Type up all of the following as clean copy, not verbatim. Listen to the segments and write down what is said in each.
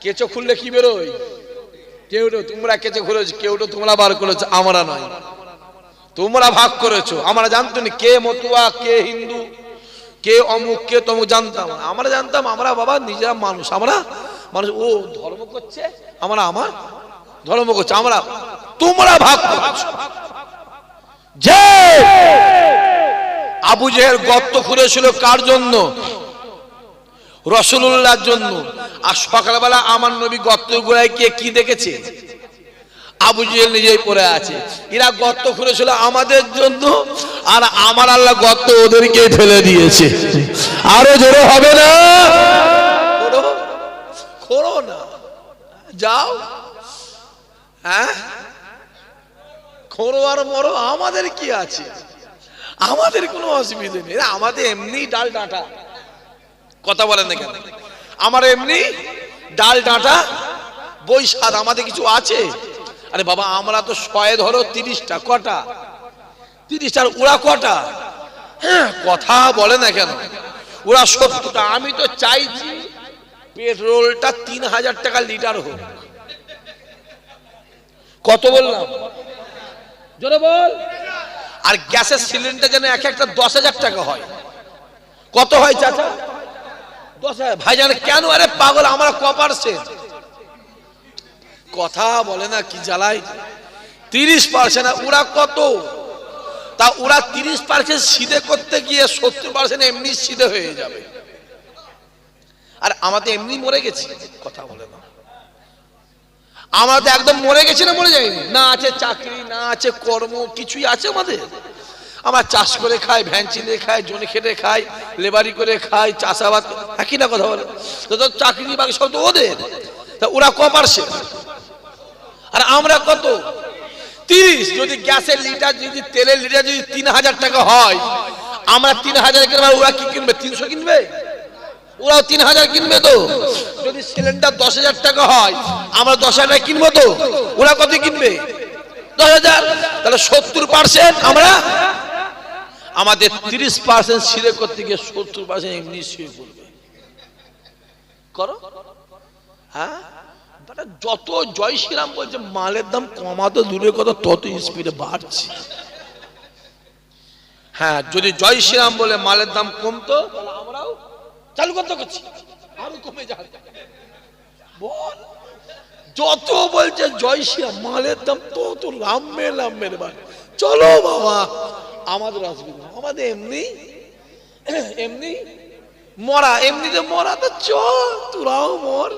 কেঁচো খুললে কি বেরোয়? কেউটো। তোমরা কেঁচো খুলেছো, কেউটো তোমরা বার করেছো, আমরা নয়। তোমরা ভাগ করেছো, আমরা জানতো না কে মতুয়া, কে হিন্দু, কে অমুক, কে তমুক জানতাম। আমরা জানতাম আমরা বাবা নিজেরা মানুষ, আমরা মানুষ। ও ধর্ম করছে, আমরা আমার ধর্ম করছে, আমরা। তোমরা ভাগ করেছো। যে আবু জেহেল গর্ত খুঁড়েছিল কার জন্য? রাসূলুল্লাহর জন্য। আর সকালবেলা আমার নবী গর্ত গোড়ায় গিয়ে কি দেখেছে? আবু জেহেল নিজেই পড়ে আছে। এরা গর্ত খুঁড়েছিল আমাদের জন্য, আর আমার আল্লাহ গর্ত ওদেরকে ফেলে দিয়েছে। আরো জোরে হবে না? খোঁড়ো না, যাও। হ্যাঁ, খোঁড়ো আর মরো, আমাদের কি আছে? আমাদের কোনো অসুবিধা নেই। আমাদের এমনি ডাল ডাঁটা, কথা বলেন না কেন? আমার এমনি ডাল ডাঁটা বৈশাখ, আমাদের কিছু আছে? আরে বাবা, আমরা তো 100 ধরো 30টা, কটা? 30টার, ওরা কটা? হ্যাঁ, কথা বলে না কেন? ওরা 70টা। আমি তো চাইছি পেট্রোলটা 3000 টাকা লিটার হোক। কত বললাম? জোরে বল। আর গ্যাসের সিলিন্ডার যেন এক একটা 10,000 টাকা হয়। কত হয় চাচা? 10,000। ভাইজান কেন? আরে পাগল, আমরা কপারছেন। কথা বলে না, কি জ্বালাই। 30%। ওরা কত? তা ওরা 30% সিধে করতে গিয়ে 70% এমনি সিধে হয়ে যাবে। আর আমাদের এমনি মরে গেছি, কথা বলে না। আমরা তো একদম মরে গেছি না মরে যাইনি? না আছে চাকরি, না আছে কর্ম, কিছুই আছে আমাদের? আমরা চাষ করে খাই, ভ্যান চিনে খাই, জনে খেটে খাই, লেবারি করে খাই, চাষাবাদ। একই না কথা বলে? তো চাকরি বাকি সব তো ওদের। তা ওরা কপারছে, আর আমরা কত? 30। যদি গ্যাসের লিটার, যদি তেলের লিটার যদি 3000 টাকা হয়, আমরা 3000 কিনবে, ওরা কি কিনবে? 300 কিনবে? ওরাও 3000 কিনবে তো। যদি সিলিন্ডার 10,000 টাকা হয়, আমরা 10,000 টাকা কিনবো তো। ওরা কত কিনবে? 10,000। তাহলে 70% আমরা, আমাদের 30% সিধে করতে গিয়ে 70% এমনি শুয়ে পড়বে। করো। হ্যাঁ, যত জয় শ্রীরাম বলছে, মালের দাম কমাতে দূরে কথা, তত স্পিডে বাড়ছে। হ্যাঁ, যদি জয় শ্রীরাম বলে মালের দাম কমতো, তাহলে আমরাও চালু করতে করছি, আরো কমে যাবে। বল, যত বলছে জয় শ্রীরাম, মালের দাম তত লাম্বে লাম্বে বাড়ে। চলো বাবা, আমাদের অসুবিধা, আমাদের এমনি এমনি মরা, এমনিতে মরা। তো চল, তোরাও মর,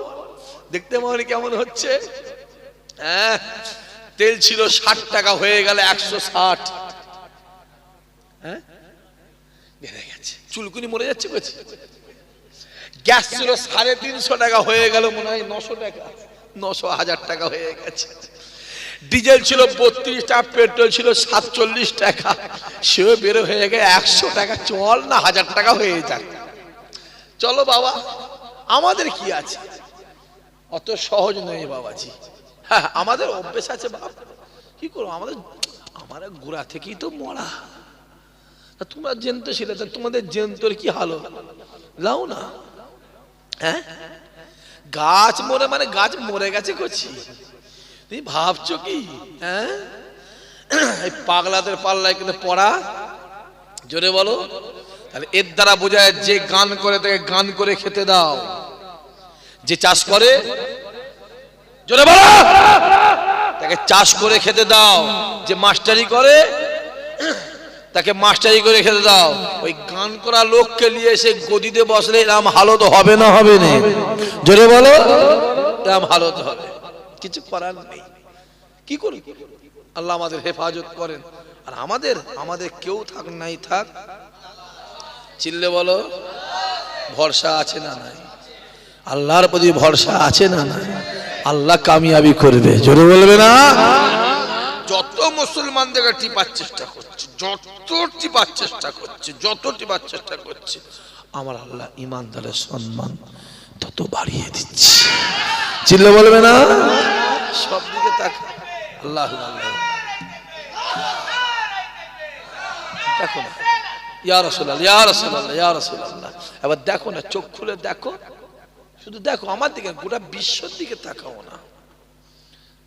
দেখতে মনে কেমন হচ্ছে। হ্যাঁ, তেল ছিল 60 টাকা, হয়ে গেল 160। হ্যাঁ, বেড়ে গেছে, চুলকুনি মরে যাচ্ছে। বলছি, গ্যাস ছিল 350 টাকা, হয়ে গেল মনে হয় 900 টাকা, 900,000 টাকা হয়ে গেছে। ডিজেল ছিল 32 টাকা, পেট্রোল ছিল 47 টাকা, সেও বেরো হয়ে গেছে 100 টাকা। চল না, 1000 টাকা হয়ে যাক। চলো বাবা, আমাদের কি আছে? অত সহজ নয় বাবাজি। হ্যাঁ, আমাদের অভ্যেস আছে বাপ, কি করবো? আমার গোড়া থেকেই তো মরা। তোমরা জেনতে ছিলে, তোমাদের জেন্তর কি হালো লাও না? হ্যাঁ, গাছ মরে মানে গাছ মরে গেছে করছি, তুমি ভাবছো কি? হ্যাঁ, এই পাগলাদের পাল্লায় কিন্তু পড়া। জোরে বলো। তাহলে এর দ্বারা বোঝায়, যে গান করে তাকে গান করে খেতে দাও, যে চাষ করে, জোরে বলো, তাকে চাষ করে খেতে দাও, যে মাস্টারি করে তাকে মাস্টারি করে খেতে দাও। ওই গান করা লোককে নিয়ে এসে গদিতে বসলে এরম হালত হবে না? হবে না? জোরে বলো, এরম হালত হবে। কিছু করার নেই, কি করি? আল্লাহ আমাদের হেফাজত করেন। আর আমাদের কেউ থাক নাই থাক, চিল্লে বলো, ভরসা আছে না নাই? আল্লাহর প্রতি ভরসা আছে না নাই? আল্লাহ কামিয়াবি করবে। জোরে বলবে না? যত মুসলমানদের টিপার চেষ্টা করছে, যত টিপার চেষ্টা করছে, আমার আল্লাহ ইমানদারের সম্মান তত বাড়িয়ে দিচ্ছে। চিল্লে বলবে না? সব দিকে তাকা। আল্লাহ দেখো না, ইয়া রাসূলুল্লাহ, ইয়া রাসূলুল্লাহ, ইয়া রাসূলুল্লাহ। এবার দেখো না, চোখ খুলে দেখো, শুধু দেখো আমার দিকে, গোটা বিশ্বর দিকে তাকাও না,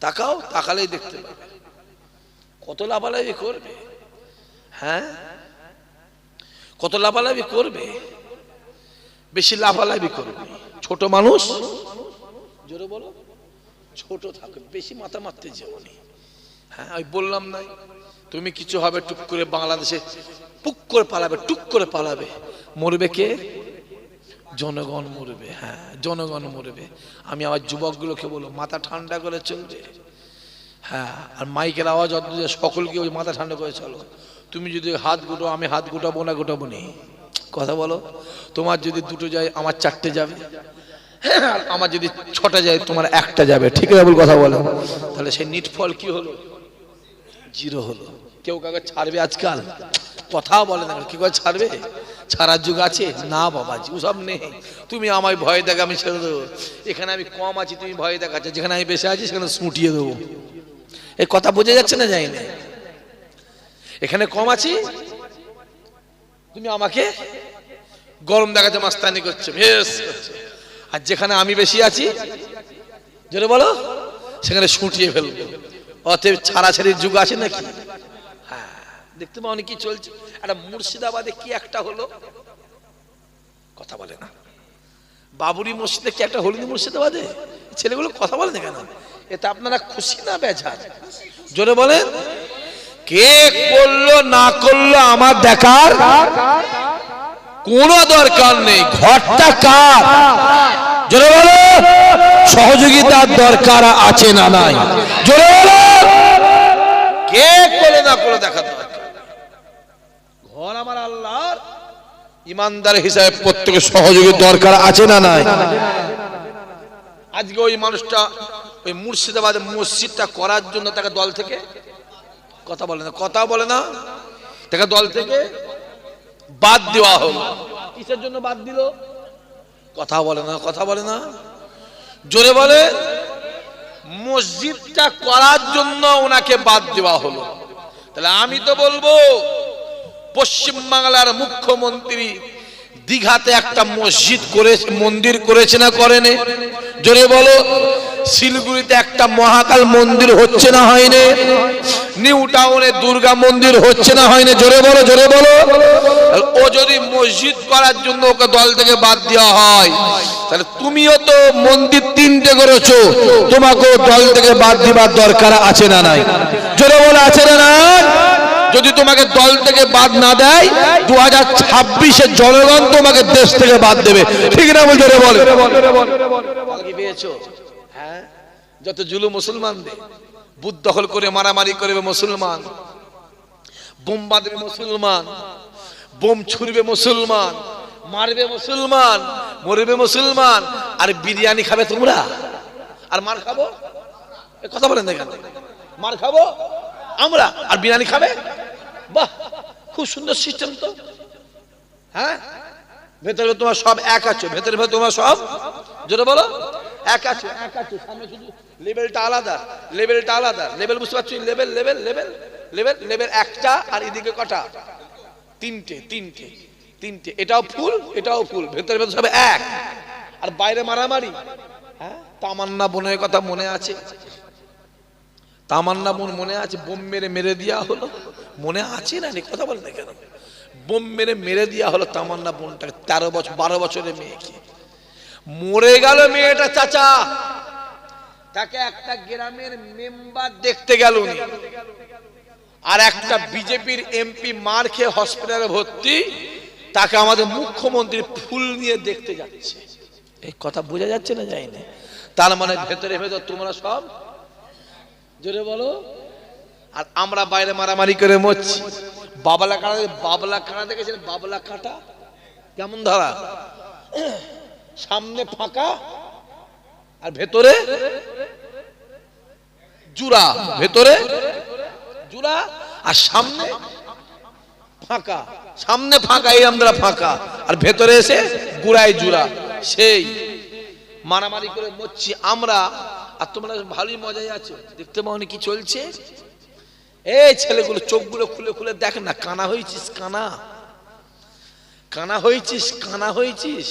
তাকাও, তাকালেই দেখতে পাবে কত লাভালাভি করবে। হ্যাঁ, কত লাভালাভি করবে, বেশি লাভালাভি করবে। ছোট মানুষ, জোরে বলো, ছোট থাকবে, বেশি মাথা মারতে যেওনি। হ্যাঁ, আমি বললাম না, তুমি কিছু হবে টুক করে বাংলাদেশে পুক করে পালাবে, টুক করে পালাবে, মরবে কে? জনগণ মরবে। হ্যাঁ, জনগণ মরবে। আমি আমার যুবকগুলোকে বলবো মাথা ঠান্ডা করে চলবে। হ্যাঁ, আর মাইকের আওয়াজ অদ্ভুত, সকলকে ওই মাথা ঠান্ডা করে চলো। তুমি যদি হাত গুটো, আমি হাত গুটাবো না, গুটাবো নি, কথা বলো। তোমার যদি দুটো যায়, আমার চারটে যাবে। আর আমার যদি ছটা যায়, তোমার একটা যাবে। ঠিক আছে, বল, কথা বলো। তাহলে সেই নিটফল কি হলো? জিরো হলো। কেউ কাউকে ছাড়বে আজকাল? কথা বলে না, কি করে ছাড়বে? ছাড়ার যুগ আছে না বাবাজি, ওসব নেই। তুমি আমায় ভয় দেখা, আমি ছেড়ে দেবো। এখানে আমি কম আছি, তুমি ভয় দেখাচ্ছ, যেখানে আমি বেশি আছি সেখানে ছুটিয়ে দেবো। এই কথা বোঝা যাচ্ছে না? যাই না, এখানে কম আছি, তুমি আমাকে গরম দেখাচ্ছে, মাস্তানি করছে, বেশ করছে। আর যেখানে আমি বেশি আছি, যেটা বলো, সেখানে ছুটিয়ে ফেলবো। অতএব ছাড়াছাড়ির যুগ আছে নাকি? হ্যাঁ, দেখতে পাও কি চলছে। একটা মুর্শিদাবাদে কি একটা হলো, কথা বলে না। বাবুরি মসজিদে কি একটা হলো মুর্শিদাবাদে? ছেলেগুলো কথা বলে না কেন? এতে আপনারা খুশি না বেজার? জোরে বলেন। কে করলো না করলো আমার দেখার কোনো দরকার নেই। ঘরটা কার? জোরে বলো। সহযোগিতার দরকার আছে না নাই? জোরে বলো। কে করলো না করলো দেখার দরকার। ঘর আমার আল্লাহর, ইমানদার হিসাবে প্রত্যেকের সহযোগিতার দরকার আছে না নাই? আজকে ওই মানুষটা ওই মুর্শিদাবাদে মসজিদটা করার জন্য তাকে দল থেকে, কথা বলে না, কথা বলে না, তাকে দল থেকে বাদ দেওয়া হলো। কিসের জন্য বাদ দিল? কথা বলে না, কথা বলে না, জোরে বলে। মসজিদটা করার জন্য ওনাকে বাদ দেওয়া হলো। তাহলে আমি তো বলবো, পশ্চিমবাংলার মুখ্যমন্ত্রী দীঘাতে একটা মসজিদ করে, মন্দির করেছে না করেনি? জোরে বলো। শিলিগুড়িতে একটা মহাকাল মন্দির হচ্ছে না হয়নি? নিউ টাউনে দুর্গা মন্দির হচ্ছে না হয়নি? জোরে বলো, জোরে বলো। ও যদি মসজিদ করার জন্য ওকে দল থেকে বাদ দেওয়া হয়, তাহলে তুমিও তো মন্দির 3টে করেছো, তোমাকেও দল থেকে বাদ দিবার দরকার আছে না নাই? জোরে বলো, আছে না নাই? যদি তোমাকে দল থেকে বাদ না দেয়, 2026-এ জনগণ তোমাকে দেশ থেকে বাদ দেবে। ঠিক না? বল, জোরে বল। কি পেয়েছো? হ্যাঁ, যত জুলুম মুসলমানদের, বুথ দখল করে মারামারি করবে মুসলমান, বোম বাঁধবে মুসলমান, বোম ছুড়বে মুসলমান, মারবে মুসলমান, মরবে মুসলমান, আর বিরিয়ানি খাবে তোমরা, আর মার খাবো। কথা বলেন না কেন? মার খাবো আমরা, আর বিরিয়ানি খাবে। বাহ, খুব সুন্দর সিস্টেম তো। হ্যাঁ, ভেতরে তোমার সব এক আছো, ভেতরে ভেতরে তোমার সব, জোরে বলো, এক আছো, এক আছো। সামনে শুধু লেভেলটা আলাদা, লেভেলটা আলাদা। লেভেল বুঝতে পারছো? Level level level level level একটা, আর এদিকে কটা? 3টে 3টে 3টে। এটাও ফুল, এটাও ফুল, ভেতরে ভেতরে সব এক, আর বাইরে মারামারি। হ্যাঁ, তামান্না বোনের কথা মনে আছে? তামান্না বোন মনে আছে? বোম মেরে মেরে দেওয়া হলো, মনে আছে না? কথা বলে না কেন? বোম মেরে মেরে দেওয়া হলো তামান্না বোনটাকে, 13 বছর 12 বছরের মেয়েকে। মরে গেল মেয়েটা চাচা, তাকে একটা গ্রামের মেম্বার দেখতে গেল, আর একটা বিজেপির এমপি মার খেয়ে হসপিটালে ভর্তি, তাকে আমাদের মুখ্যমন্ত্রী ফুল নিয়ে দেখতে যাচ্ছে। এই কথা বোঝা যাচ্ছে না? যায় না? তার মানে ভেতরে ভেতর তোমরা সব, জোরে বলো। আর আমরা বাইরে মারামারি করে মরছি। বাবলা কাটা, বাবলা কাটা দেখেছেন? বাবলা কাটা কেমন ধরা? সামনে ফাঁকা আর ভেতরে জুড়া, ভেতরে জুড়া আর সামনে ফাঁকা, সামনে ফাঁকা, এই আমরা ফাঁকা, আর ভেতরে এসে গুড়ায় জুড়া। সেই মারামারি করে মরছি আমরা, আর তোমরা ভালোই মজায় আছো। দেখতে পাওনি কি চলছে? এই ছেলেগুলো চোখগুলো খুলে খুলে দেখ না। কানা হয়েছিস, কানা, কানা হয়েছিস, কানা হয়েছিস।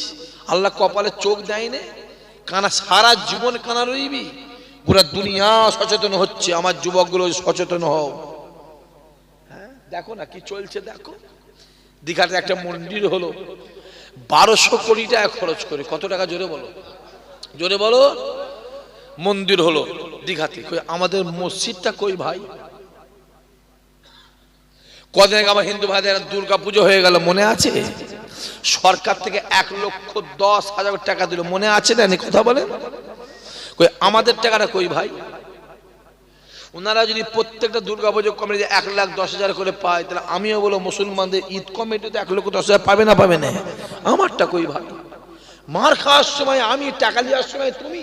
আল্লাহ কপালে চোখ দেয়নি, কানা সারা জীবন কানা রইবি? পুরা দুনিয়া সচেতন হচ্ছে, আমার যুবকগুলো সচেতন হও। হ্যাঁ দেখো না কি চলছে, দেখো দীঘাতে একটা মন্দির হলো, 1200 কোটি টাকা খরচ করে। কত টাকা জোরে বলো, জোরে বলো। মন্দির হলো দীঘাতে। আমাদের মসজিদটা কই ভাই? কদিন আগে আমার হিন্দু ভাইদের দুর্গা পুজো হয়ে গেল, মনে আছে? সরকার থেকে 1,10,000 টাকা দিল, মনে আছে না? কথা বলেন, কই আমাদের টাকাটা কই ভাই? ওনারা যদি প্রত্যেকটা দুর্গা পুজো কমিটি 1,10,000 করে পায়, তাহলে আমিও বলো মুসলমানদের ঈদ কমিটিতে 1,10,000 পাবে না? পাবে না? আমারটা কই ভাই? মার খাওয়ার সময় আমি, টাকা দেওয়ার সময় তুমি।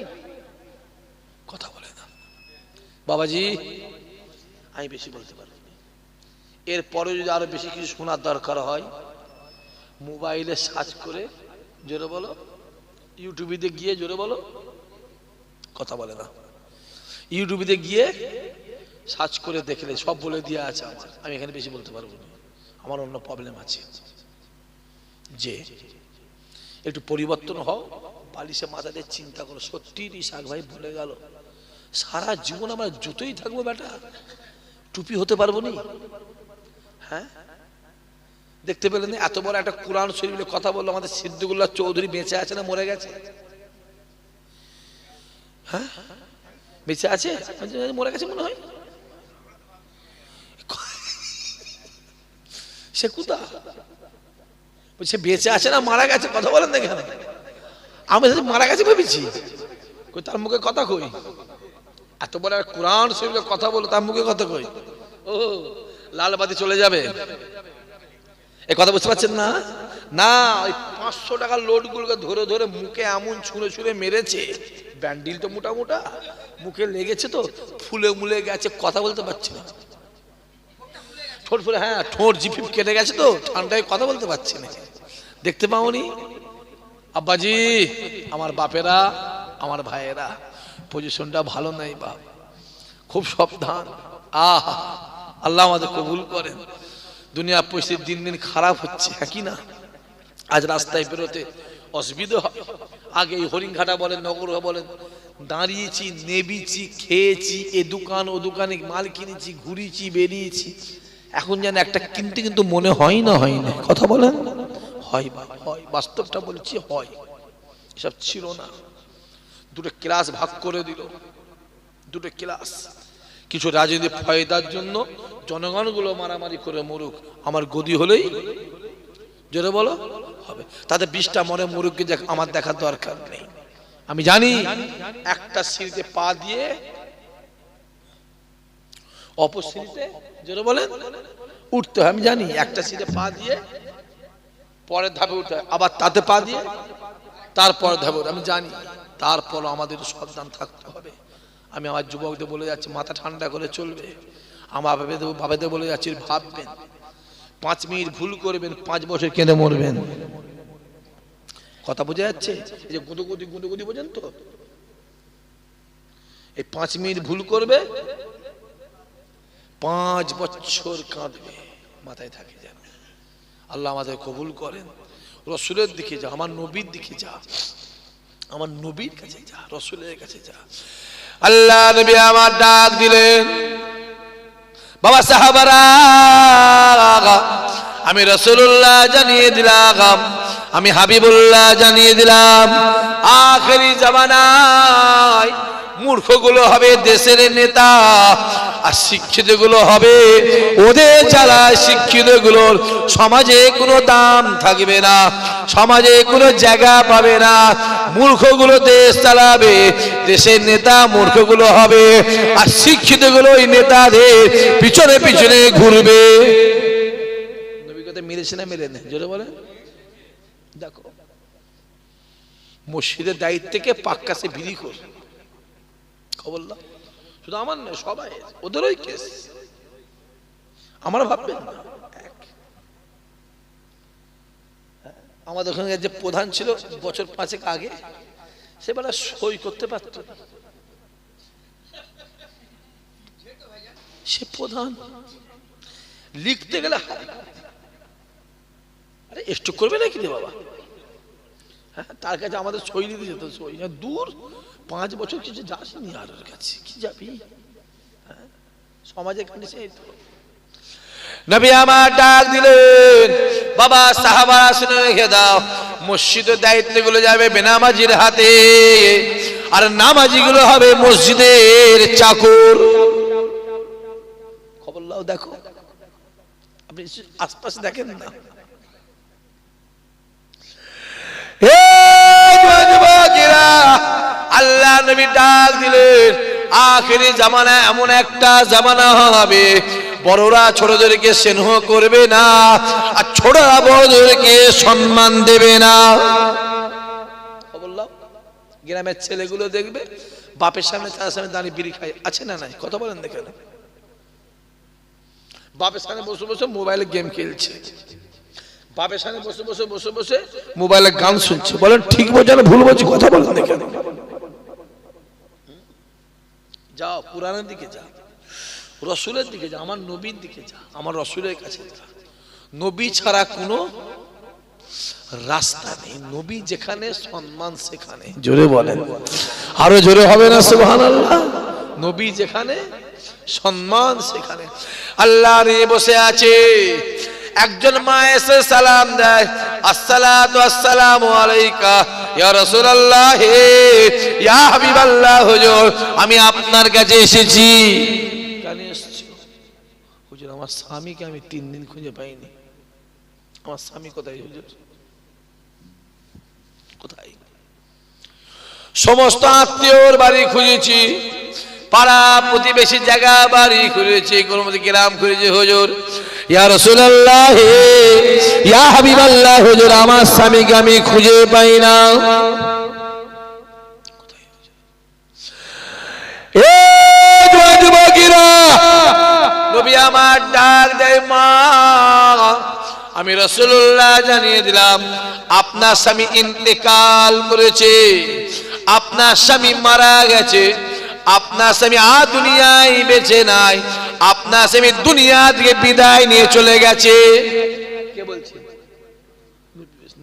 কথা বলে না বাবাজি, আমি বেশি বলতে পারবো। এরপরে যদি আরো বেশি কিছু শোনার দরকার হয়, মোবাইলে সার্চ করে, জোরে বলো, ইউটিউবে গিয়ে, জোরে বলো, কথা বলে না, ইউটিউবে গিয়ে সার্চ করে দেখলে সব বলে দিয়ে আছে আমার। আমি এখানে বেশি বলতে পারবো না, আমার অন্য প্রবলেম আছে। যে একটু পরিবর্তন হও, বালিশে মাথা দিয়ে চিন্তা করো। সত্যি ইসাক ভাই বলে গেল, সারা জীবন আমরা জুতোই থাকবো বেটা, টুপি হতে পারবো নি? হ্যাঁ দেখতে পেলেন এত বড় একটা কোরআন শরীফের কথা বললো, আমাদের সিদ্দিকুল্লাহ চৌধুরী বেঁচে আছে না মরে গেছে? হ্যাঁ বেঁচে আছে, মরে গেছে মনে হয়। সে কোথা, সে বেঁচে আছে না মারা গেছে? কথা বলেন না কেন? আমি মারা গেছে ভেবেছি, তার মুখে কথা কই? এত বড় কোরআন শরীফের কথা বলো, তার মুখে কথা কই? ও লালবাতি চলে যাবে, এ কথা বুঝতে পারছেন না? না, ওই 500 টাকার লোডগুলোকে ধরে ধরে মুখে এমন ছুঁড়ে ছুঁড়ে মেরেছে, ব্যান্ডিল তো মোটা মোটা, মুখে লেগেছে তো ফুলে মুলে গেছে, কথা বলতে পারছে না। ঠোঁট ফুলে, হ্যাঁ ঠোঁট জিপিপ কেটে গেছে তো, ঠান্ডায় কথা বলতে পারছে না। দেখতে পাওনি আব্বাজি? আমার বাপেরা, আমার ভাইয়েরা, পজিশনটা ভালো নাই বাপ, খুব সাবধান। আল্লাহ আমাদের কবুল করেন। দুনিয়া পরিস্থিতি দিন দিন খারাপ হচ্ছে, হ্যাঁ কি না? আজ রাস্তায় বেরোতে অসুবিধা হয়। আগে হরিণঘাটা বলেন, নগর বলেন, দাঁড়িয়েছি, নেবিছি, খেয়েছি, এ দোকান ও দোকানে মাল কিনেছি, ঘুরিয়েছি, বেরিয়েছি। এখন যেন একটা কিনতে কিন্তু মনে হয় না, হয় না? কথা বলেন, হয় বা হয়, বাস্তবটা বলছি, হয়। এসব ছিল না। দুটো ক্লাস ভাগ করে দিল, দুটো ক্লাস। কিছু রাজনৈতিক ফায়দার জন্য জনগণগুলো মারামারি করে মরুক, আমার গদি হলেই, জোরে বলো, হবে। তাতে 20টা মরে মরুককে আমার দেখার দরকার নেই। আমি জানি একটা সিঁড়িতে পা দিয়ে অপর সিঁড়িতে, জোরে বলেন, উঠতে হয়। আমি জানি একটা সিঁড়িতে পা দিয়ে পরের ধাপে উঠতে হয়, আবার তাতে পা দিয়ে তারপর ধাপে। আমি জানি, তারপর আমাদের সাবধান থাকতে হবে। আমি আমার যুবকদের বলে যাচ্ছি, মাথা ঠান্ডা করে চলবে। আমার বাবাদের বলে যাচ্ছি, ভাববেন 5 মিনিট ভুল করবেন, 5 বছর কেঁদে মরবেন। কথা বোঝা যাচ্ছে? এই যে গুঁদোগুদি গুঁদোগুদি বোঝেন তো, এই 5 মিনিট ভুল করবে, 5 বছর কাঁদবে। মাথায় থাকে যেন। আল্লাহ আমাদের কবুল করেন। রসুলের দিকে যা, আমার নবীর দিকে যা, আমার নবীর কাছে যা, রসুলের কাছে যা। আল্লাহ নবী আমার ডাক দিলেন, বাবা সাহাবারা, আমি রাসূলুল্লাহ জানিয়ে দিলাম, আমি হাবিবুল্লাহ জানিয়ে দিলাম, আখেরি জামানায় মূর্খগুলো হবে দেশের নেতা, আর শিক্ষিত গুলো হবে ওদের জ্বালা। শিক্ষিত গুলোর সমাজে কোনো দাম থাকবে না, সমাজে কোনো জায়গা পাবে না। মূর্খগুলো দেশ চালাবে, দেশের নেতা মূর্খগুলো হবে, আর শিক্ষিত গুলো ওই নেতাদের পিছনে পিছনে ঘুরবে। নবী কথা মিলেছে না মেলে না? জোরে বলে। দেখো মসজিদের দায়িত্ব থেকে পাক্কাসে বিড়ি কর, খবর না, শুধু আমার নয়, সবাই, ওদেরই কেস। আমরা ভাববেন না। আমাদের ওখানে যে প্রধান ছিল বছর 5 আগে, সে বেলা সই করতে পারত, সে প্রধান লিখতে গেলে আরে একটু করবে নাকি রে বাবা? তার কাছে আমাদের সই দিতে যেত, সই দূর 5 বছর কিছু যাসনি আর ওর কাছে কি যাবি, সমাজের কন্ডিশন এই তো। নবী আমার ডাক দিলেন, বাবা সাহাবারা শুনে রেখে দাও, মসজিদের দায়িত্বগুলো যাবে বেনামাজির হাতে, আর নামাজিগুলো হবে মসজিদের চাকর। খবর লাও, দেখো আপনি আশপাশে দেখেন না, আল্লাহ নবী ডাক দিলেন, আখেরি জামানা এমন একটা জামানা হবে, বড়রা ছোটদেরকে স্নেহ করবে না, আর ছোটরা বড়দেরকে সম্মান দেবে না। বললাম গ্রামের ছেলেগুলো দেখবে বাপের সামনে তার সামনে দাঁড়িয়ে বিড়ি খায়, আছে না নাই? কথা বলেন দেখেন, বাপের সামনে বসে বসে মোবাইলে গেম খেলছে, বাপের সামনে বসে বসে বসে বসে মোবাইলে গান শুনছে। বলেন ঠিক বলছে না ভুল বলছি? কথা বলেন দেখেন। যাও পুরাণের দিকে যা, রসুলের দিকে যা, আমার নবীর দিকে যা, আমার রসুলের কাছে যা। নবী ছাড়া কোনো রাস্তা নেই, নবী যেখানে সম্মান সেখানে। জোরে বলেন, আরো জোরে হবে না সুবহানাল্লাহ? নবী যেখানে সম্মান সেখানে। আল্লাহ নিয়ে বসে আছে, একজন মা এসে সালাম দেয়, আসসালাতু আসসালামু আলাইকা ইয়া রাসূলুল্লাহ, ইয়া হাবিবাল্লাহ, হুজুর আমি আপনার কাছে এসেছি। কেন এসেছো? হুজুর আমার স্বামীকে আমি 3 দিন খুঁজে পাইনি। আমার স্বামী কোথায় হুজুর? কোথায়? সমস্ত আত্মীয়র বাড়ি খুঁজেছি, পাড়া প্রতিবেশী জায়গা বাড়ি খুঁজেছি, কোন মধ্যে গ্রাম খুঁজেছি, হুজুর ইয়া রাসূলুল্লাহ, ইয়া হাবিবাল্লাহ, হুজুর আমার স্বামীকে আমি খুঁজে পাই না। নবী আমার ডাক দেয়, মা আমি রাসূলুল্লাহ জানিয়ে দিলাম আপনার স্বামী ইন্তেকাল করেছে, আপনার স্বামী মারা গেছে, আপনার স্বামী আর দুনিয়ায় বেঁচে নাই, আপনার স্বামী দুনিয়া থেকে বিদায় নিয়ে চলে গেছে। কে বলছে?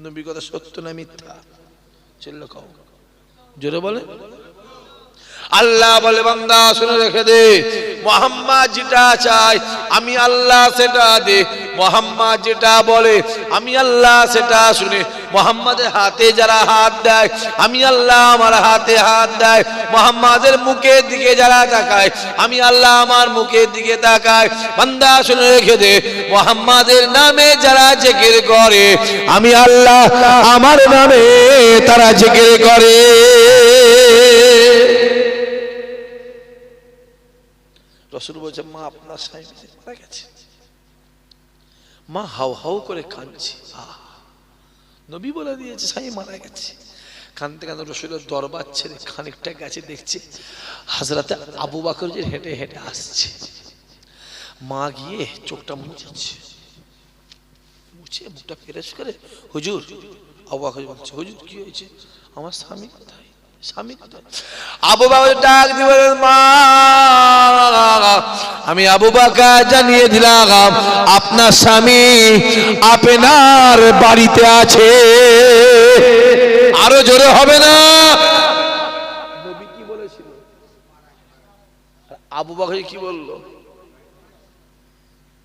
নবী কথা সত্য না মিথ্যা? চললো কও, জোরে বলে। আল্লাহ বলে, বান্দা শুনে রেখে দে, মুহাম্মদ যেটা চায় আমি আল্লাহ সেটা দে, মুহাম্মদ যেটা বলে আমি আল্লাহ সেটা শুনে। মুহাম্মাদের হাতে যারা হাত দেয় আমি আল্লাহ আমার হাতে হাত দেয়, মুহাম্মাদের মুখের দিকে যারা তাকায় আমি আল্লাহ আমার মুখের দিকে তাকায়। বান্দা শুনে রেখে দে, মুহাম্মাদের নামে যারা জিকির করে আমি আল্লাহ আমার নামে তারা জিকির করে। রাসূল বলছে, মা আপনার স্বামী মারা গেছে। মা হাউ হাউ করে কাঁদছে। নবী বলে দিয়েছে স্বামী মারা গেছে। কাঁদতে কাঁদতে রাসূলের দরবার ছেড়ে খানিকটা গেছে, দেখছে হযরতে আবু বকর যে হেঁটে হেঁটে আসছে। মা গিয়ে চোখটা মুছেছে, মুছে মুখটা ফ্রেশ করে, হুজুর। আবু বকর বলছে, হুজুর কি হয়েছে? আমার স্বামী কোথায়? স্বামী কোথায়? আবু বকর ডাক দিয়ে বলেন, মা আমি আবু বকর জানিয়ে দিলাম আপনার স্বামী আপনার বাড়িতে আছে। আরো জোরে হবে না? নবী কি বলেছিল? আবু বকর কি বলল?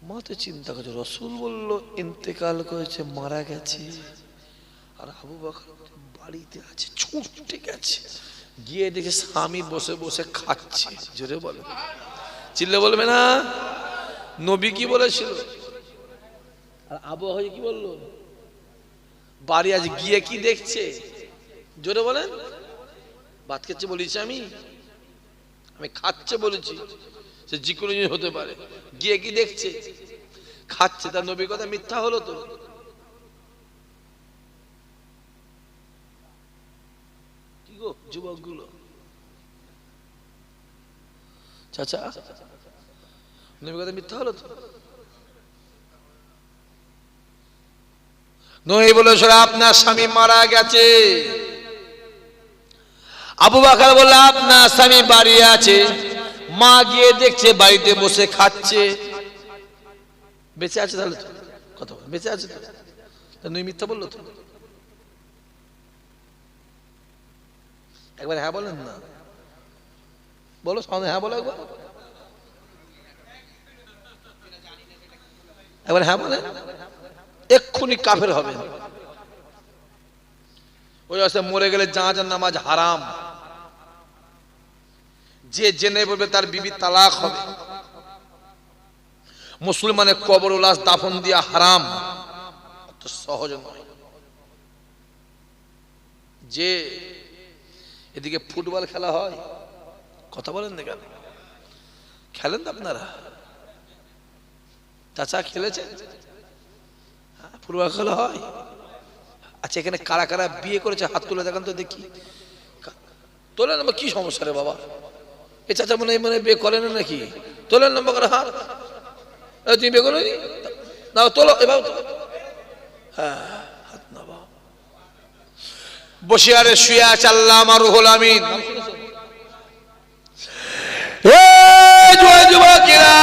মা তো চিন্তা করছে, রাসূল বলল ইন্তেকাল করেছে, মারা গেছে, আর আবু বকর বাড়িতে আছে। ছুটে গেছে, গিয়ে দেখে স্বামী বসে বসে খাচ্ছে। জোরে বলে, চিল্লে বলবে না? নবী কি বলেছিল আর আবু বকর কি বলল? বাড়ি আজ গিয়ে কি দেখছে? জোরে বলেন। ভাত খাচ্ছে বলেছি আমি খাচ্ছে বলেছি, সে যে কোনো জিনিস হতে পারে। গিয়ে কি দেখছে? খাচ্ছে। তার নবীর কথা মিথ্যা হলো তো? কি গো যুবক গুলো, চাচা নবীর কথা মিথ্যা হলো তো? নবী বলেছিল আপনার স্বামী মারা গেছে। আবু বকর বলল আপনার স্বামী বাড়ি আছে। মা গিয়ে দেখছে বাড়িতে বসে খাচ্ছে। বেঁচে আছে তাহলে? কথা বল, বেঁচে আছে তো? নবী মিথ্যা বললো তো? একবার হ্যাঁ বলেন না, বলো সামনে হ্যাঁ বলো একবার, একবার হ্যাঁ বলে, এক্ষুনি কাফের হবে। ওই অবস্থায় মরে গেলে জানাজার নামাজ হারাম, যে জেনে বলবে তার বিবি তালাক হবে। মুসলমানের কবর লাশ দাফন দিয়া হারাম, অত সহজ নয়। যে এদিকে ফুটবল খেলা হয়, কথা বলেন না কেন, খেলেন তো আপনারা? চাচা খেলেছেন? ফুটবল খেলা হয়। আচ্ছা, এখানে কারা কারা বিয়ে করেছে হাত তুলে দেখান তো দেখি। তোলেন না, কি সমস্যা রে বাবা? এ চাচা মনে মনে বিয়ে করেন নাকি? তোলেন নম্বর করে হাত। তুমি বিয়ে করো না? তোলো এবার। হ্যাঁ, হাত নাও। বসিয়ারে শুয়ে আছে আল্লামা রুহুল আমিন। যুবকেরা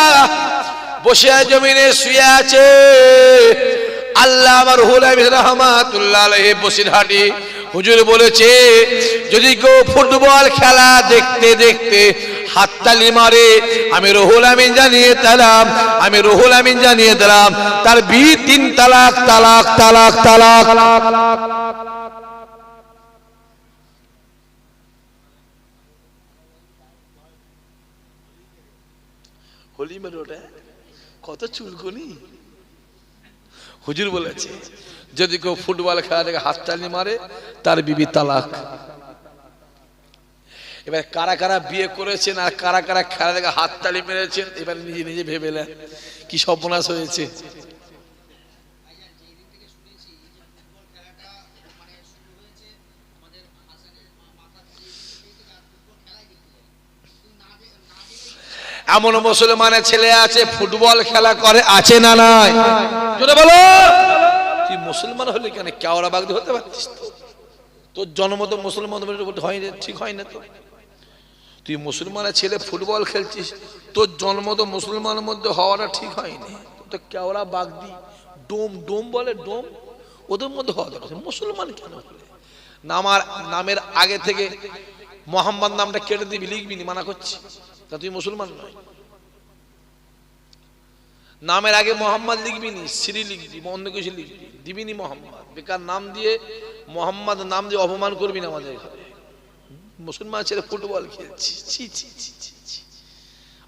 বসিয়া জমিনে শুয়ে আছে আল্লামা রুহুল আমিন রাহমাতুল্লাহ আলাইহি বসিরহাটি। হুজুর বলেছে, যদি কেউ ফুটবল খেলা দেখতে দেখতে হাততালি মারে, আমি রুহুল আমিন জানিয়ে দিলাম, আমি রুহুল আমিন জানিয়ে দিলাম তার 3 তালাক তালাক তালাক তালাক। হলিমের ওটা কত চুলকুনি। হুজুর বলেছে, যদি কেউ ফুটবল খেলা দেখে হাততালি মারে তার বিবি তালাক। এবার কারা কারা বিয়ে করেছেন আর কারা কারা খেলা দেখে হাততালি মেরেছেন, এবার নিজে নিজে ভেবে নেন কি সর্বনাশ হয়েছে। এমন মুসলমানের ছেলে আছে ফুটবল খেলা করে, আছে না নাই? জোরে বলো। তুই মুসলমান হলে কেন কেওড়া বাগদি হতে পারতিস? তোর জন্ম তো মুসলমান হয়নি, ঠিক হয় না তো। তুই মুসলমানের ছেলে ফুটবল খেলছিস, তোর জন্ম তো মুসলমানের মধ্যে হওয়াটা ঠিক হয়নি। তো কেওড়া বাগদি ডোম ডোম বলে, ডোম ওদের মধ্যে হওয়া দরকার। মুসলমান কেন হলে? নামের আগে থেকে মোহাম্মদ নামটা কেটে দিবি, লিখবি নি, মানা করছি। তা তুই মুসলমান নয়। নামের আগে মোহাম্মদ লিখবি নি, শ্রী লিখবি, অন্য কিছু লিখবি, দিবি নি মোহাম্মদ। বেকার নাম দিয়ে মোহাম্মদ নাম দিয়ে অপমান করবি না আমাদের ঘরে। মুসলমান ছেলে ফুটবল খেলছি, ছি ছি ছি ছি ছি,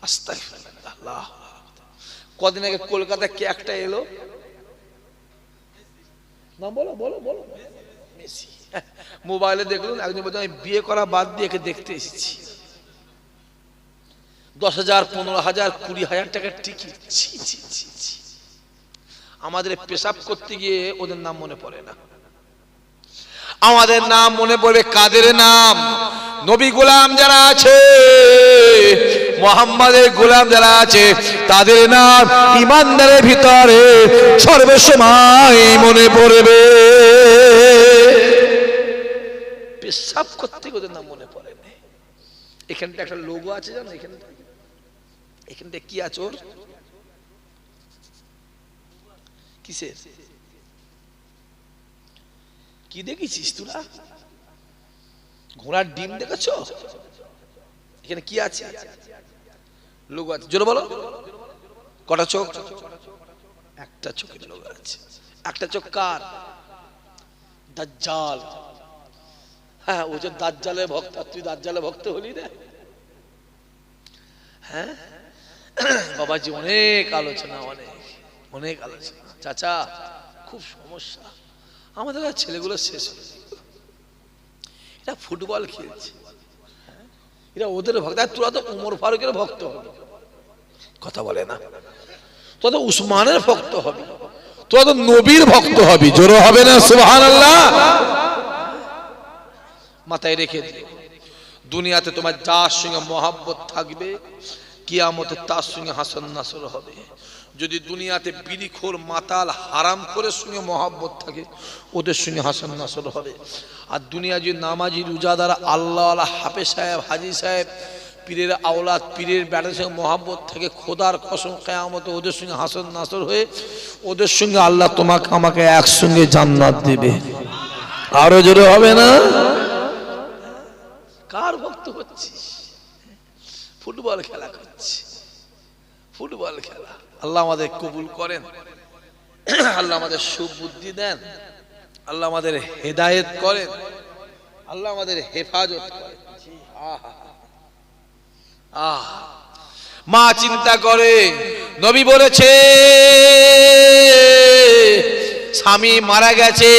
আস্তাগফিরুল্লাহ। কদিন আগে কলকাতায় কে একটা এলো, না বলো বলো বলো, মেসি। মোবাইলে দেখলুন একজন বলছে, আমি বিয়ে করা বাদ দিয়ে একে দেখতে এসেছি। 10,000 15,000 20,000 টাকার টিকিট। ছি ছি ছি ছি। আমাদের পেশাব করতে গিয়ে ওদের নাম মনে পড়ে না, আমাদের নাম মনে পড়বে কাদের নাম? নবী গোলাম যারা আছে, মুহাম্মাদের গোলাম যারা আছে, তাদের নাম ইমানদারের ভিতরে সর্বসময় মনে পড়বে। পেশাব করতে গিয়ে ওদের নাম মনে পড়ে না। এখানটা একটা লোগো আছে জানো, এখানটা কি আছে ওর? কিসের? কি দেখেছিস তোরা? ঘোড়ার ডিম দেখেছো? এখানে কি আছে? লোগো আছে, জোরে বলো। কটা চোখ? একটা চোখের লোগো আছে। একটা চোখ কার? দাজ্জাল। হ্যাঁ, ও যে দাজ্জালের ভক্ত, তুই দাজ্জালের ভক্ত হলি না? হ্যাঁ বাবাজি, অনেক আলোচনা, অনেক অনেক আলোচনা। চাচা খুব সমস্যা আমাদের ছেলেগুলো শেষ হয়ে, এরা ফুটবল খেলছে, এরা ওদের ভক্ত। তোরা তো উমর ফারুকের ভক্ত হবে, কথা বলে না। তোরা তো উসমানের ভক্ত হবে, তোরা তো নবীর ভক্ত হবি। জোরে হবে না সুবহানাল্লাহ? মাথায় রেখে দিও, দুনিয়াতে তোমার যার সঙ্গে মহাব্বত থাকবে, কিয়ামতে তার সঙ্গে হাসন নাসর হবে। যদি দুনিয়াতে বিড়িখোর মাতাল হারাম করে সঙ্গে মহাব্বত থাকে, ওদের সঙ্গে হাসন নাসর হবে। আর দুনিয়া যদি নামাজি রোজাদার আল্লাহ হাফেজ সাহেব, হাজি সাহেব, পীরের আওলাদ, পীরের ব্যাটার সঙ্গে মহাব্বত থাকে, খোদার কসম কিয়ামতে ওদের সঙ্গে হাসন নাসর হয়ে ওদের সঙ্গে আল্লাহ তোমাকে আমাকে একসঙ্গে জান্নাত দেবে। আরো জোরে হবে না? মতো হচ্ছিস? ফুটবল খেলা করছি, ফুটবল খেলা। আল্লাহ আমাদের কবুল করেন, আল্লাহ আমাদের সুবুদ্ধি দেন, আল্লাহ আমাদের হেদায়েত করেন, আল্লাহ আমাদের হেফাজত করেন। মা চিন্তা করে, নবী বলেছে স্বামী মারা গেছে,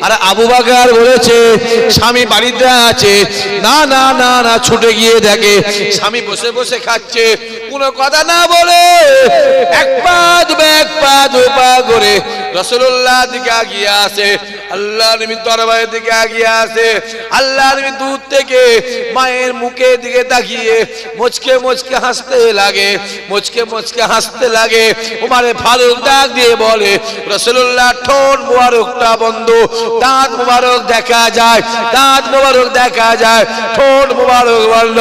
আর আবু বকর বলেছে স্বামী বাড়িতে আছে। না না না না, ছুটে গিয়ে দেখে স্বামী বসে বসে খাচ্ছে, কোনো কথা না বলে এক পা দু পা করে রাসূলুল্লাহ দিকে আগিয়ে আসে, আল্লাহ নবী দরবারের দিকে আগিয়ে আসে। আল্লাহ নবী দূর থেকে মায়ের মুখের দিকে তাকিয়ে মুচকে মুচকে হাসতে লাগে, মুচকে মুচকে হাসতে লাগে। ওমর ফারুক ডাক দিয়ে বলে, রাসূলুল্লাহ ঠোঁট মোবারকটা বন্ধ, দাঁত মোবারক দেখা যায়, দাঁত মোবারক দেখা যায়, ঠোঁট মোবারক বন্ধ।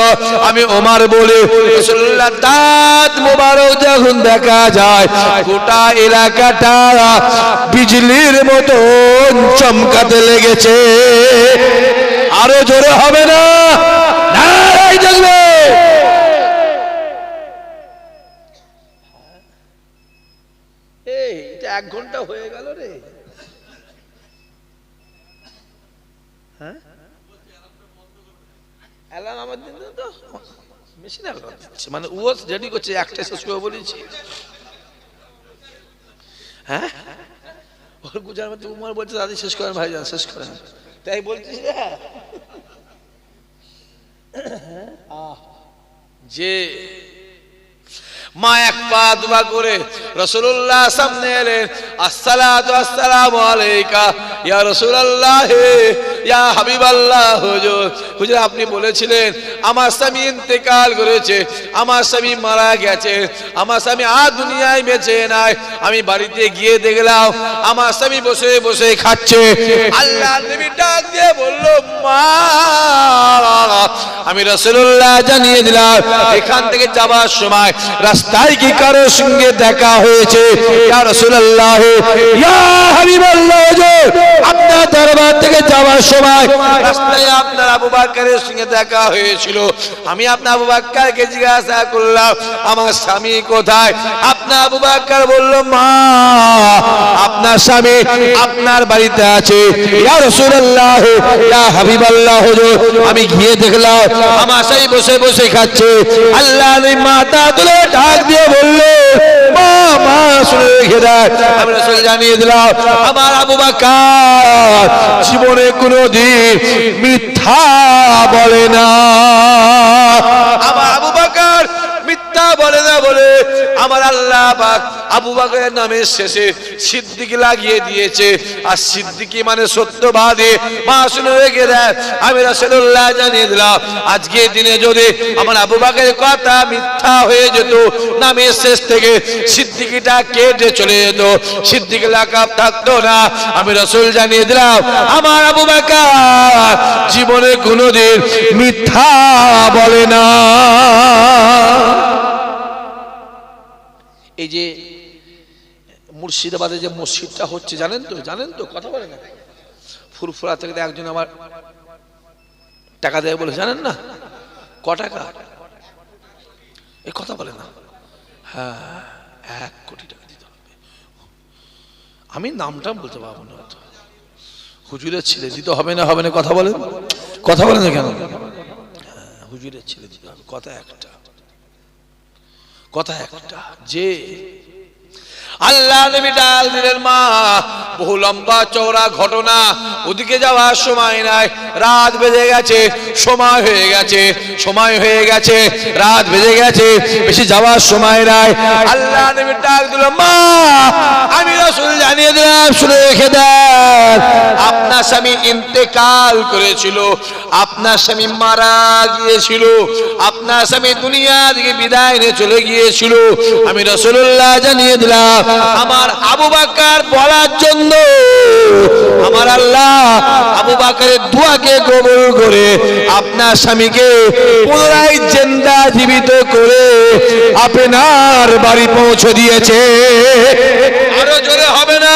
আমি ওমর বলে, রাসূলুল্লাহ দাঁত মোবারক যখন দেখা যায়, গোটা এলাকাটা বিজলির মতো চমকাতে লেগেছে। আরো জোরে হবে না? নারায়ে তাকবীর। এই এটা 1 ঘন্টা হয়ে গেল রে। হ্যাঁ, অ্যালার্ম আমার দিন তো মেশিন অ্যালার্ম দিচ্ছে, মানে ও রেডি করছে, একটা শেষ করে বলেছি। হ্যাঁ, ওর গুজরাট উমর বলছে দাদি শেষ করেন ভাইজান, শেষ করেন, তাই বলছিস যে মা এক পা দুপা করে রাসূলুল্লাহ সামনে এলেন। আসসালাতু আসসালামু আলাইকা ইয়া রাসূলুল্লাহ, ইয়া হাবিবাল্লাহ। হুজুর, হুজুর আপনি বলেছিলেন আমার স্বামী ইন্তেকাল করেছে, আমার স্বামী মারা গেছে, আমার স্বামী আর দুনিয়ায় বেঁচে নাই। আমি বাড়িতে গিয়ে দেখলাম আমার স্বামী বসে বসে খাচ্ছে। আল্লাহ নবী ডাক দিয়ে বলল, মা আমি রাসূলুল্লাহ জানিয়ে দিলাম এখান থেকে যাবার সময় রাস্তায় কি কারোর সঙ্গে দেখা হয়েছে? ইয়া রাসূলুল্লাহ, ইয়া হাবিবাল্লাহ, আপনার দরবার থেকে যাওয়ার সময় রাস্তায় আপনার আবু বকরের সঙ্গে দেখা হয়েছিল। আমি আপনার আবু বকরকে জিজ্ঞাসা করলাম আমার স্বামী কোথায়? আপনার আবু বকর বলল, মা আপনার স্বামী আপনার বাড়িতে আছে। ইয়া রাসূলুল্লাহ, ইয়া হাবিবাল্লাহ, আমি গিয়ে দেখলাম আমার স্বামী বসে বসে খাচ্ছে। আল্লাহ নবী মাথা তুলে ডাক দিয়ে বললে, মা মা শুনে রেখে দেয়, আমি রাসূল জানিয়ে দিলাম আমার আবু বকর জীবনে কোনোদিন মিথ্যা বলে না। আমার আবু বকর মিথ্যা বলে না বলে আমার আল্লাহ পাক আবু বকরের নামের শেষে সিদ্দিক লাগিয়ে দিয়েছে। আর সিদ্দিকি মানে সত্যবাদী। মা শুনে রেখে দেয়, আমি রাসূলুল্লাহ জানিয়ে দিলাম আজকের দিনে যদি আমার আবু বকরের কথা মিথ্যা হয়ে যেত, নামের শেষ থেকে সিদ্দিকিটা কেটে চলে যেত, সিদ্দিক লাকাব থাকতো না। আমি রাসূল জানিয়ে দিলাম আমার আবু বকর জীবনে কোনোদিন মিথ্যা বলে না। এই যে মুর্শিদাবাদে যে মসজিদটা হচ্ছে জানেন তো? জানেন তো? কথা বলে না। ফুরফুরা থেকে একজন আমার টাকা দেয় বলে, জানেন না? ক টাকা? এই কথা বলে না। হ্যাঁ, 1 কোটি টাকা দিতে হবে। আমি নামটা বলতে পারবো না। হুজুরের ছেলে দিতে হবে না? হবে না? কথা বলেন, কথা বলেন না কেন? হ্যাঁ, হুজুরের ছেলে দিতে হবে। কথা একটা, কথা একটা যে আল্লাহ নবী ডাল দিলেন, মা বহু লম্বা চওড়া ঘটনা, ওদিকে যাওয়ার সময় নাই, রাত বেজে গেছে, সময় হয়ে গেছে, সময় হয়ে গেছে, রাত বেজে গেছে, বেশি যাওয়ার সময় নাই। আল্লাহ নবী ডাক দিল, মা আমি রাসূল জানিয়ে দিলাম শুনে রেখে দেন আপনার স্বামী ইন্তেকাল করেছিল, আপনার স্বামী মারা গিয়েছিল, আপনার স্বামী দুনিয়া থেকে বিদায় নিয়ে চলে গিয়েছিল। আমি রাসূলুল্লাহ জানিয়ে দিলাম আমার আবু বকর বলার জন্য আমার আল্লাহ আবু বকরের দোয়াকে কবুল করে আপনার স্বামীকে পুনরায় জিন্দা জীবিত করে আপনার বাড়ি পৌঁছে দিয়েছে। আরো জোরে হবে না?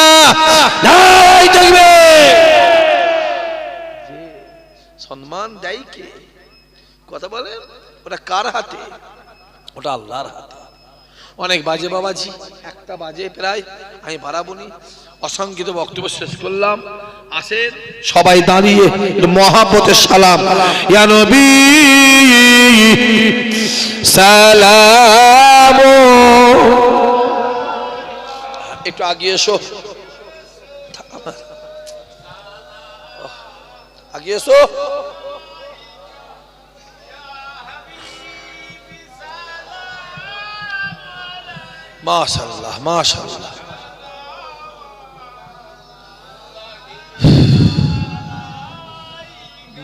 নারায়ে তাকবীর। সম্মান দেয় কে? কথা বলেন, ওটা কার হাতে? ওটা আল্লাহর হাতে। অনেক বাজে বাবাজি, একটা বাজে প্রায়, আমি বাড়াবনি, অসংখ্যিত বক্তব্য শেষ করলাম। আসেন সবাই দাঁড়িয়ে মহাব্বতের সালাম, ইয়া নবী সালাম। একটু আগে এসো, আগে এসো। মাশাআল্লাহ মাশাআল্লাহ।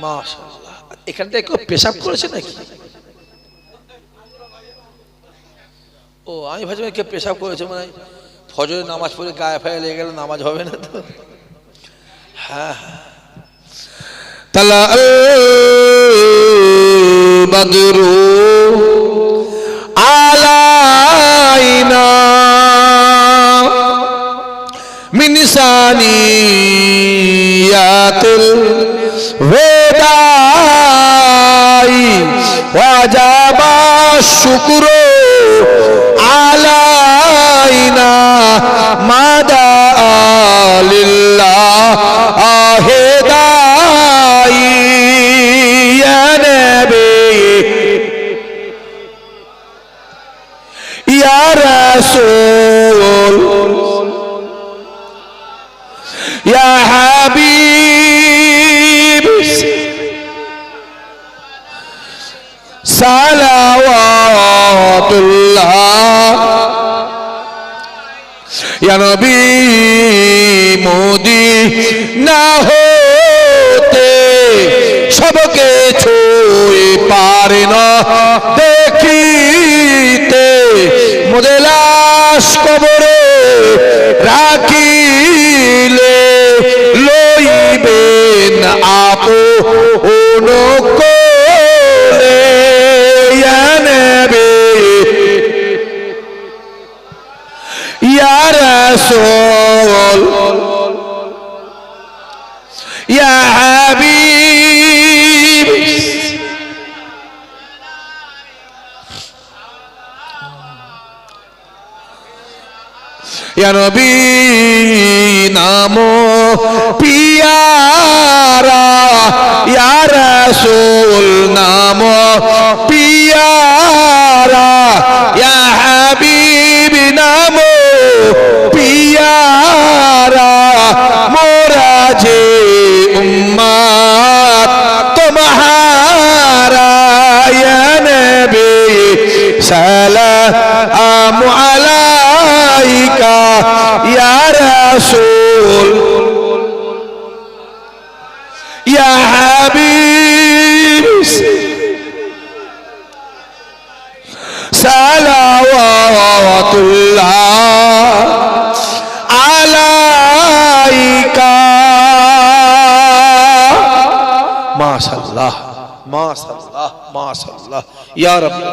মাশাআল্লাহ। এখানটা কেউ পেশাব করেছে নাকি? ও আমি ভাবছি কেউ পেশাব করেছে, মানে ফজরের নামাজ পড়ে গায়ে ফায়ে লেগে গেলে নামাজ হবে না তো। হ্যাঁ তালা বদরু আলাইনা মিন সানিয়াতিল ওয়াদাই ওয়াজাবা শুকরু আলাইনা মাদা লিল্লাহ আহেদাই ইয়া নবী ইয়া রাসূল ইয়া হাবিব সালাওয়াতুল্লাহ ইয়া নবী মদিনা হতে সবকে ছুঁয়ে পারে না দেখিতে, মোদের লাশ কবরে রাখিলে লইবেন আপন কোলে ইয়া নবী ইয়া রাসূল ইয়া হাবিব ইয়া নবী নামো পিয়ারা ইয়া রাসূল নামো পিয়ারা ইয়া হাবিব নামো পিয়ারা মোরা যে উম্মত তোমারা ইয়া নবী সালাম আলাইকা ইয়া রাসূল ইয়া হাবিব সালাওয়াতুল্লাহ আলাইকা। মাশাআল্লাহ মাশাআল্লাহ মাশাআল্লাহ ইয়া রাব্বি।